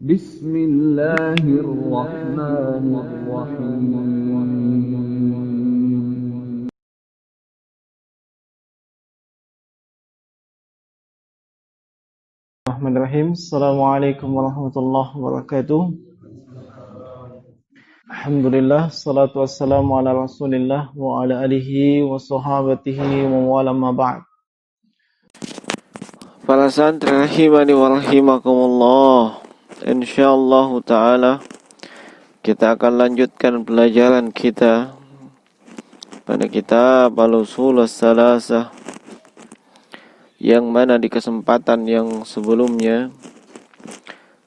Bismillahirrahmanirrahim. Bismillahirrahmanirrahim. Assalamualaikum warahmatullahi wabarakatuh. Alhamdulillah, salatu wassalamu ala rasulillah wa ala alihi wa sahabatihi wa wala ma ba'd. Para santri rahimani wa rahimakumullah. Insyaallah ta'ala kita akan lanjutkan pelajaran kita pada kitab Al-Ushul Ats-Tsalatsah, yang mana di kesempatan yang sebelumnya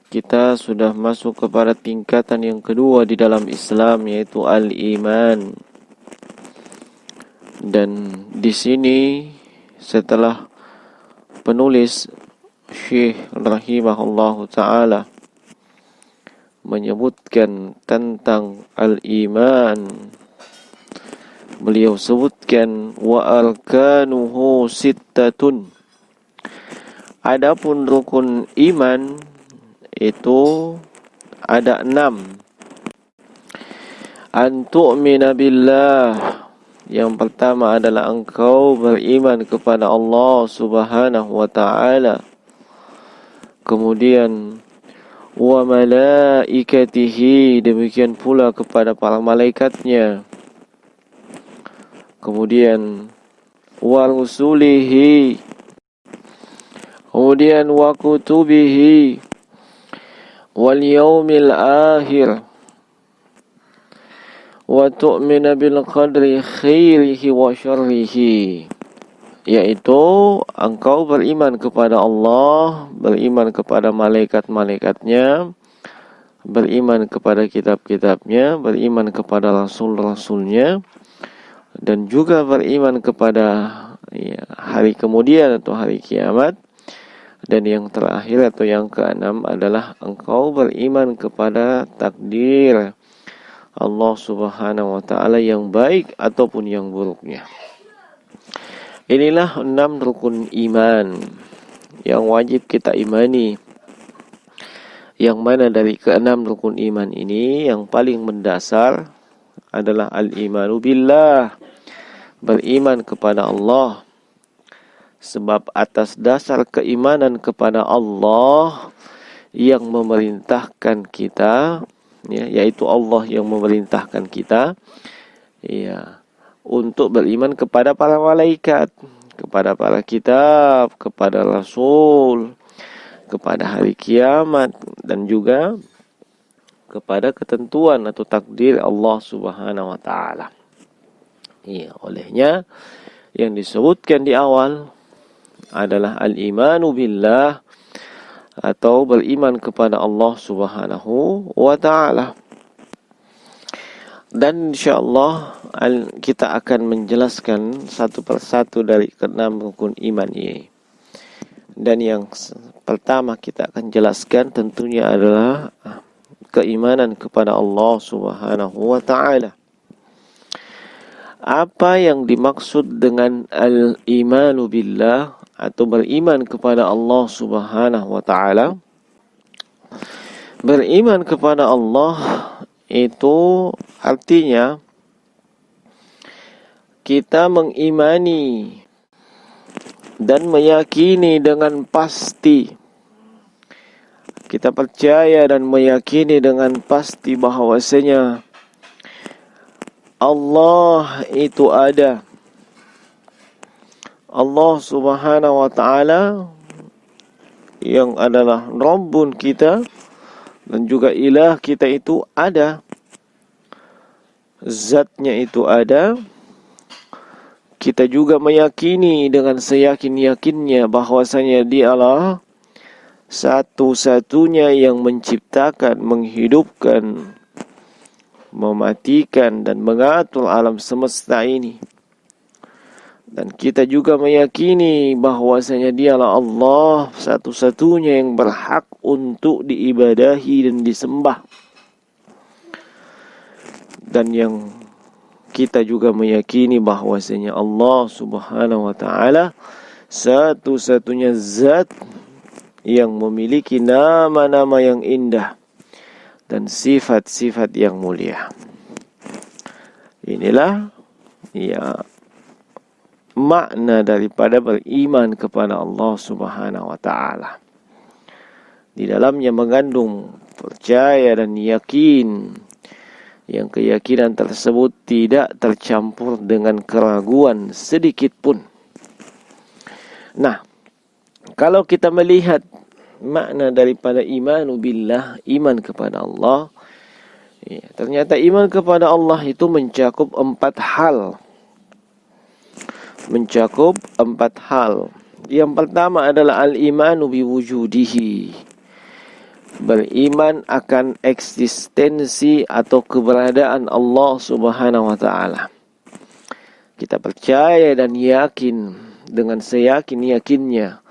kita sudah masuk kepada tingkatan yang kedua di dalam Islam, yaitu al-iman. Dan di sini setelah penulis Syekh rahimahullahu ta'ala menyebutkan tentang al-iman, beliau sebutkan wa arkanuhu sittatun. Adapun rukun iman itu ada 6. An tu'mina billah, yang pertama adalah engkau beriman kepada Allah Subhanahu wa ta'ala. Kemudian wa malaikatihi, demikian pula kepada para malaikatnya. Kemudian wa rusulihi, kemudian wa kutubihi wal yaumil akhir, wa tu'mina bil qadri khairihi wa syarrihi, yaitu engkau beriman kepada Allah, beriman kepada malaikat-malaikatnya, beriman kepada kitab-kitabnya, beriman kepada rasul-rasulnya, dan juga beriman kepada hari kemudian atau hari kiamat. Dan yang terakhir atau yang keenam adalah engkau beriman kepada takdir Allah Subhanahu wa ta'ala yang baik ataupun yang buruknya. Inilah 6 rukun iman yang wajib kita imani. Yang mana dari ke-6 rukun iman ini yang paling mendasar adalah al-imanu billah, beriman kepada Allah. Sebab atas dasar keimanan kepada Allah yang memerintahkan kita, yaitu Allah yang memerintahkan kita untuk beriman kepada para malaikat, kepada para kitab, kepada rasul, kepada hari kiamat, dan juga kepada ketentuan atau takdir Allah Subhanahu wa ta'ala. Olehnya yang disebutkan di awal adalah al-imanu billah, atau beriman kepada Allah Subhanahu wa ta'ala. Dan insyaallah kita akan menjelaskan satu persatu dari ke-6 rukun iman ini. Dan yang pertama kita akan jelaskan tentunya adalah keimanan kepada Allah Subhanahu wa ta'ala. Apa yang dimaksud dengan al-imanu billah atau beriman kepada Allah Subhanahu wa ta'ala? Beriman kepada Allah itu artinya kita mengimani dan meyakini dengan pasti. Kita percaya dan meyakini dengan pasti bahwasanya Allah itu ada. Allah Subhanahu wa ta'ala yang adalah Rabbun kita dan juga ilah kita itu ada. Zatnya itu ada. Kita juga meyakini dengan seyakin-yakinnya bahwasanya dialah satu-satunya yang menciptakan, menghidupkan, mematikan dan mengatur alam semesta ini. Dan kita juga meyakini bahwasanya dialah Allah satu-satunya yang berhak untuk diibadahi dan disembah. Dan yang kita juga meyakini bahwasanya Allah Subhanahu wa ta'ala satu-satunya zat yang memiliki nama-nama yang indah dan sifat-sifat yang mulia. Inilah ya makna daripada beriman kepada Allah Subhanahu wa taala. Di dalamnya mengandung percaya dan yakin, yang keyakinan tersebut tidak tercampur dengan keraguan sedikit pun. Nah, kalau kita melihat makna daripada imanu billah, iman kepada Allah, ya, ternyata iman kepada Allah itu mencakup empat hal. Yang pertama adalah al-imanu biwujudihi, beriman akan eksistensi atau keberadaan Allah Subhanahu wa taala. Kita percaya dan yakin dengan seyakin-yakinnya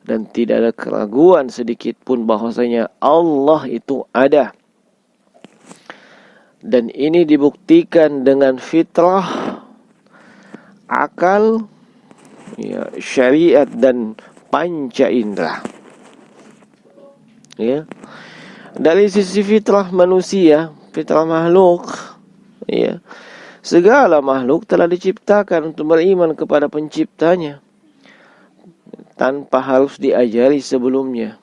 dan tidak ada keraguan sedikit pun bahwasanya Allah itu ada. Dan ini dibuktikan dengan fitrah, akal, ya, syariat dan panca indera. Ya. Dari sisi fitrah manusia, fitrah makhluk, ya, segala makhluk telah diciptakan untuk beriman kepada penciptanya tanpa harus diajari sebelumnya,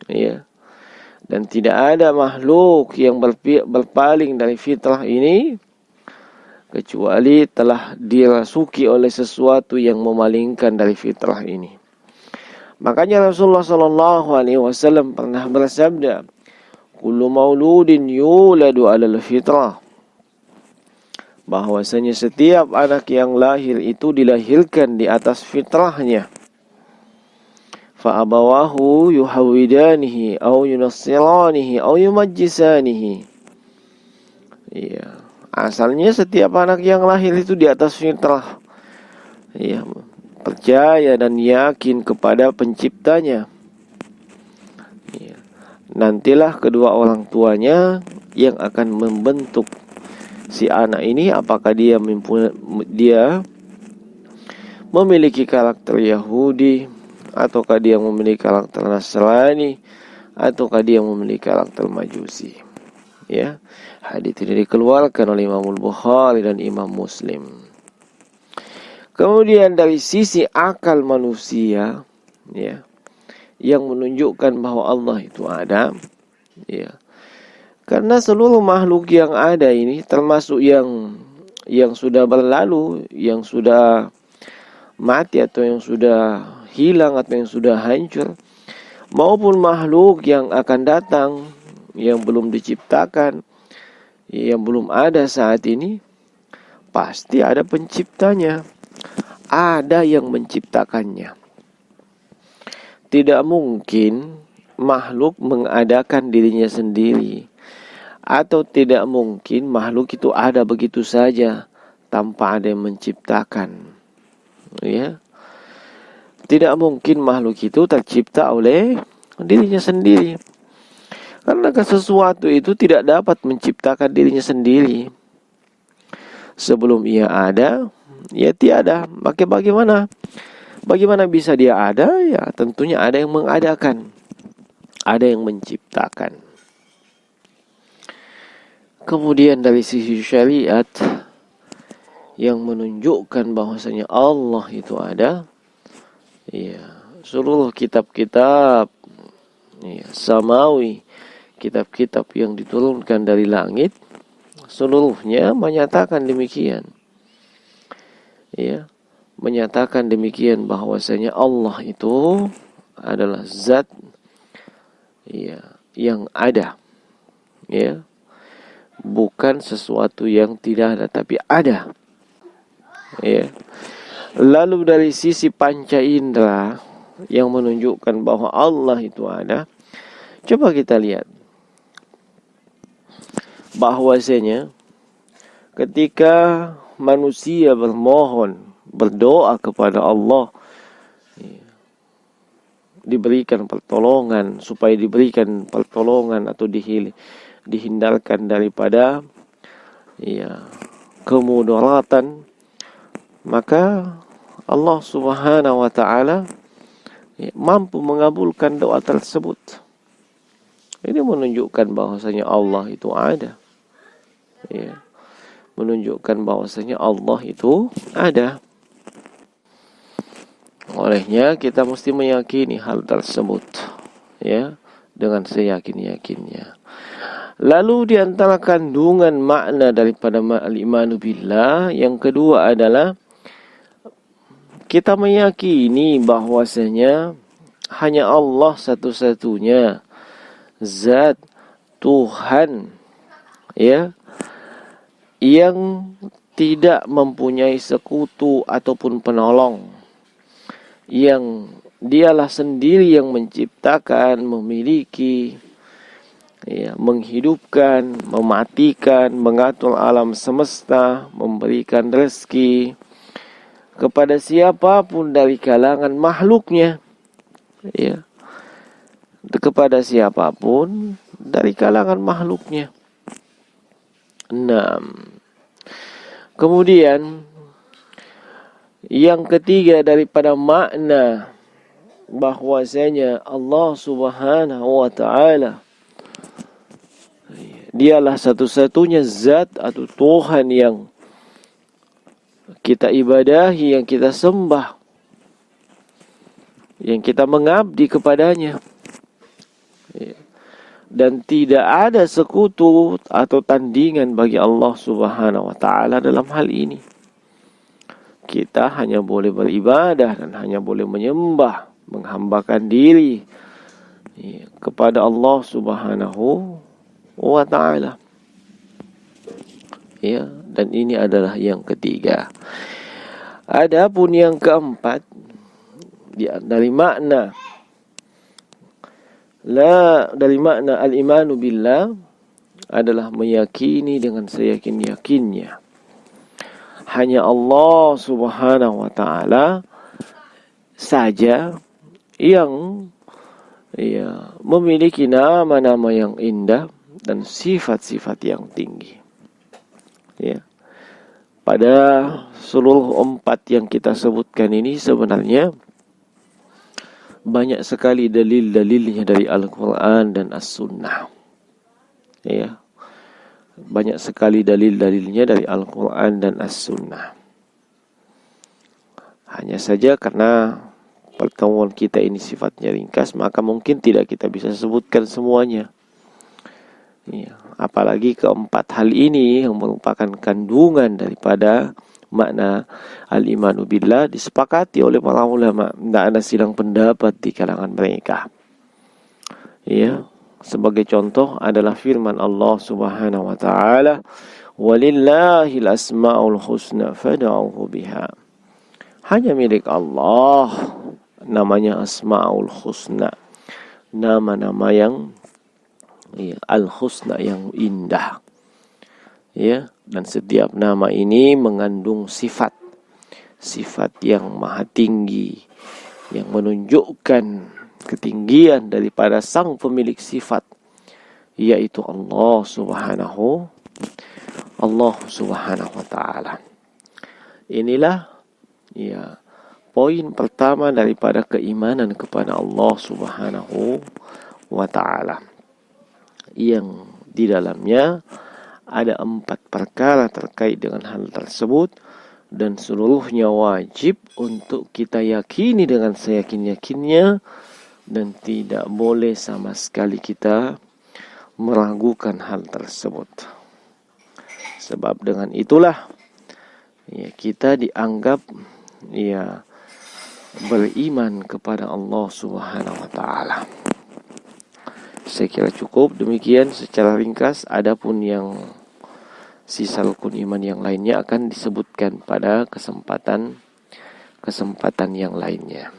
ya. Dan tidak ada makhluk yang berpaling dari fitrah ini kecuali telah dirasuki oleh sesuatu yang memalingkan dari fitrah ini. Makanya Rasulullah SAW pernah bersabda, "Kullu mauludin yuladu 'alal fitrah." Bahwasanya setiap anak yang lahir itu dilahirkan di atas fitrahnya. Fa abawahu yuhawidanihi aw yunassiranihi aw yumajjisanihi. Iya, asalnya setiap anak yang lahir itu di atas fitrah. Iya, percaya dan yakin kepada penciptanya. Ya. Nantilah kedua orang tuanya yang akan membentuk si anak ini, apakah dia memiliki karakter Yahudi, ataukah dia memiliki karakter Nasrani, ataukah dia memiliki karakter Majusi. Ya, hadits ini dikeluarkan oleh Imam Bukhari dan Imam Muslim. Kemudian dari sisi akal manusia, ya, yang menunjukkan bahwa Allah itu ada, ya. Karena seluruh makhluk yang ada ini, termasuk yang sudah berlalu, yang sudah mati atau yang sudah hilang atau yang sudah hancur, maupun makhluk yang akan datang, yang belum diciptakan, yang belum ada saat ini, pasti ada penciptanya. Ada yang menciptakannya. Tidak mungkin makhluk mengadakan dirinya sendiri, atau tidak mungkin makhluk itu ada begitu saja tanpa ada yang menciptakan. Ya. Tidak mungkin makhluk itu tercipta oleh dirinya sendiri. Karena sesuatu itu tidak dapat menciptakan dirinya sendiri. Sebelum ia ada, ya tiada. Maka bagaimana bisa dia ada? Ya tentunya ada yang mengadakan, ada yang menciptakan. Kemudian dari sisi syariat yang menunjukkan bahwasanya Allah itu ada, ya, seluruh kitab-kitab, ya, samawi, kitab-kitab yang diturunkan dari langit, seluruhnya menyatakan demikian. Ya, menyatakan demikian bahwasanya Allah itu adalah zat, ya, yang ada, ya, bukan sesuatu yang tidak ada tapi ada, ya. Lalu dari sisi panca indera yang menunjukkan bahwa Allah itu ada, coba kita lihat bahwasanya ketika manusia berdoa kepada Allah, diberikan pertolongan, supaya diberikan pertolongan atau dihindarkan daripada, ya, kemudaratan, maka Allah Subhanahu wa taala mampu mengabulkan doa tersebut. Ini menunjukkan bahwasanya Allah itu ada. Ya. Menunjukkan bahwasanya Allah itu ada. Olehnya kita mesti meyakini hal tersebut, ya, dengan seyakin-yakinnya. Lalu di antara kandungan makna daripada al-imanu billah yang kedua adalah kita meyakini bahwasanya hanya Allah satu-satunya zat Tuhan, ya, yang tidak mempunyai sekutu ataupun penolong, yang dialah sendiri yang menciptakan, memiliki, ya, menghidupkan, mematikan, mengatur alam semesta, memberikan rezeki kepada siapapun dari kalangan makhluknya, ya, kepada siapapun dari kalangan makhluknya. 6. Kemudian yang ketiga daripada makna bahwasanya Allah Subhanahu wa taala dialah satu-satunya zat atau Tuhan yang kita ibadahi, yang kita sembah, yang kita mengabdi kepadanya. Dan tidak ada sekutu atau tandingan bagi Allah Subhanahu wa taala dalam hal ini. Kita hanya boleh beribadah dan hanya boleh menyembah, menghambakan diri, ya, kepada Allah Subhanahu wa taala. Ya, dan ini adalah yang ketiga. Adapun yang keempat, dari makna al-imanu billah adalah meyakini dengan seyakin-yakinnya hanya Allah Subhanahu wa taala saja yang, ya, memiliki nama-nama yang indah dan sifat-sifat yang tinggi. Ya. Pada seluruh 4 yang kita sebutkan ini sebenarnya banyak sekali dalil-dalilnya dari Al-Quran dan As-Sunnah. Ya. Banyak sekali dalil-dalilnya dari Al-Quran dan As-Sunnah. Hanya saja karena pertemuan kita ini sifatnya ringkas, maka mungkin tidak kita bisa sebutkan semuanya. Ya. Apalagi keempat hal ini yang merupakan kandungan daripada makna al-imanu billah disepakati oleh para ulama. Tidak ada silang pendapat di kalangan mereka. Ya, sebagai contoh adalah firman Allah Subhanahu wa taala, "Walillahil asmaul husna fad'uhu biha." Hanya milik Allah namanya asmaul husna. Nama-nama yang, ya, al-husna, yang indah. Ya, dan setiap nama ini mengandung sifat yang maha tinggi, yang menunjukkan ketinggian daripada sang pemilik sifat, yaitu Allah Subhanahu wa taala. Inilah, ya, poin pertama daripada keimanan kepada Allah Subhanahu wa taala, yang di dalamnya ada 4 perkara terkait dengan hal tersebut, dan seluruhnya wajib untuk kita yakini dengan seyakin-yakinnya, dan tidak boleh sama sekali kita meragukan hal tersebut. Sebab dengan itulah, ya, kita dianggap, ya, beriman kepada Allah Subhanahu wa taala. Saya kira cukup demikian secara ringkas. Adapun yang sisa rukun iman yang lainnya akan disebutkan pada kesempatan yang lainnya.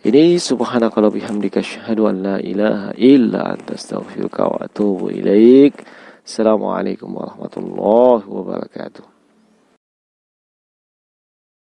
Ini subhanakallah bihamdika asyhadu an la ilaha illa anta astaghfiruka wa atubu ilaik. Assalamualaikum warahmatullahi wabarakatuh.